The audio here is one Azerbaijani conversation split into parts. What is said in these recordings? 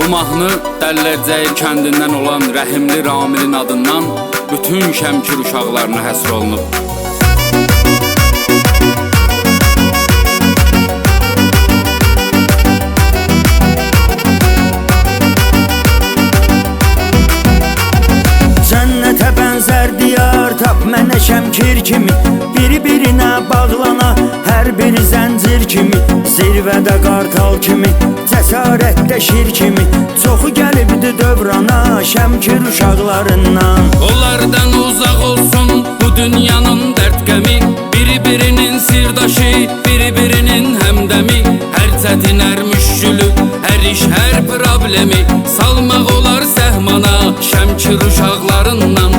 Bu mahnı Dəllərcəyir kəndindən olan Rəhimli Ramilin adından bütün Şəmkir uşaqlarına həsr olunub. Cənnətə bənzər diyar tap mənə Şəmkir kimi, bir-birinə bağlana hər bir zəncir kimi, zirvədə qartal kimi, cəsarətdə şir kimi, çoxu gəlibdi dövrana Şəmkir uşaqlarından. Onlardan uzaq olsun bu dünyanın dərd qəmi, bir-birinin sirdaşı, bir-birinin həmdəmi, hər çətin, hər müşkülü, hər iş, hər problemi salmaq olar səhmana Şəmkir uşaqlarından.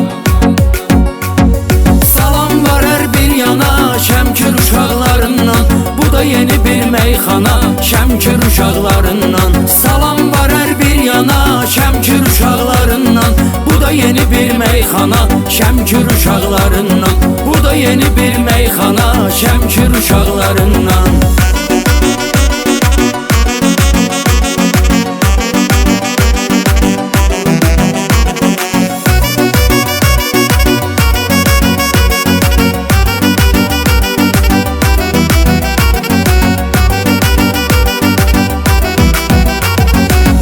Salam var hər bir yana Şəmkir uşaqlarından, bu da yeni bir meyxana Şəmkir uşaqlarından. Salam var hər bir yana Şəmkir uşaqlarından, bu da yeni bir meyxana Şəmkir uşaqlarından, bu da yeni bir meyxana Şəmkir uşaqlarından.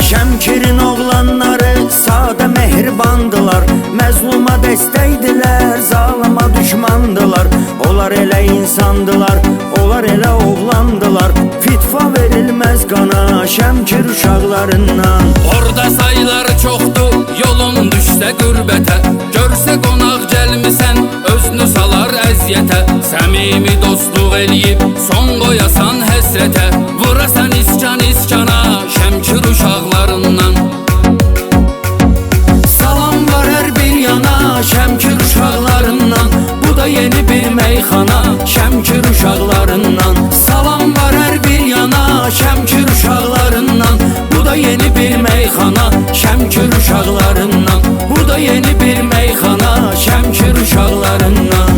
Şəmkirin oğlanları sadə mehribandılar, məzluma dəstəkdilər, zalıma düşmandılar. Onlar elə insandılar, onlar elə oğlandılar, fitva verilməz qana Şəmkir uşaqlarından. Orada sayıları çoxdur, yolun düşsə qürbətə, görsə qonaq gəlmisən, özünü salar əziyyətə. Səmimi dostluq eləyib, son qoyasan həsrətə, vurasan iskan-iskana Şəmkir uşaqlarından. Salam var hər bir yana Şəmkir uşaqlarından, bu da yeni bir meyxana Şəmkir uşaqlarından. Salam var hər bir yana Şəmkir uşaqlarından, bu da yeni bir meyxana Şəmkir uşaqlarından, bu da yeni bir meyxana Şəmkir uşaqlarından.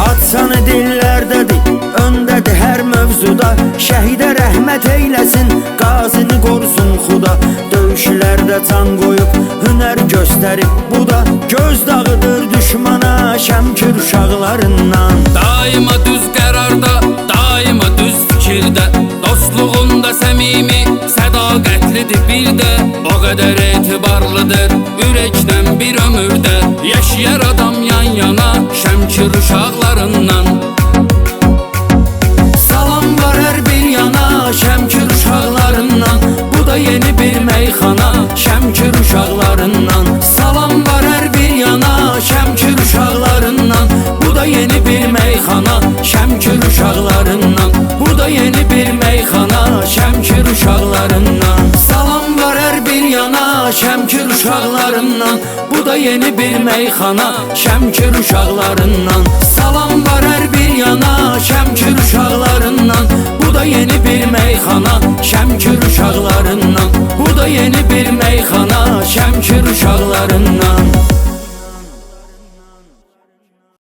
Atsanı dillərdədir, öndədir hər mövzuda, şəhidə rəhmət eyləsin, qazini qorusun xuda. Döyüşlərdə can qoyub, hünər göstərib bu da, göz dağıdır düşmana Şəmkir uşaqlarından. Daima düz qərarda, daima düz fikirdə, dostluğunda səmimi, sədaqətlidir bir də, o qədər etibarlıdır, ürəkdən bir ömürdə, yaşayar adam yan yana Şəmkir uşaqlarından. Salam var hər bir yana Şəmkir uşaqlarından, bu da yeni bir meyxana Şəmkir uşaqlarından. Salam var hər bir yana Şəmkir uşaqlarından, bu da yeni bir meyxana Şəmkir. Şəmkir uşaqlarından. Bu da yeni bir meyxana Şəmkir uşaqlarından. Salam var hər bir yana Şəmkir uşaqlarından. Bu da yeni bir meyxana Şəmkir uşaqlarından. Salam var hər bir yana Şəmkir uşaqlarından. Bu da yeni bir meyxana Şəmkir uşaqlarından. Bu da yeni bir meyxana Şəmkir uşaqlarından.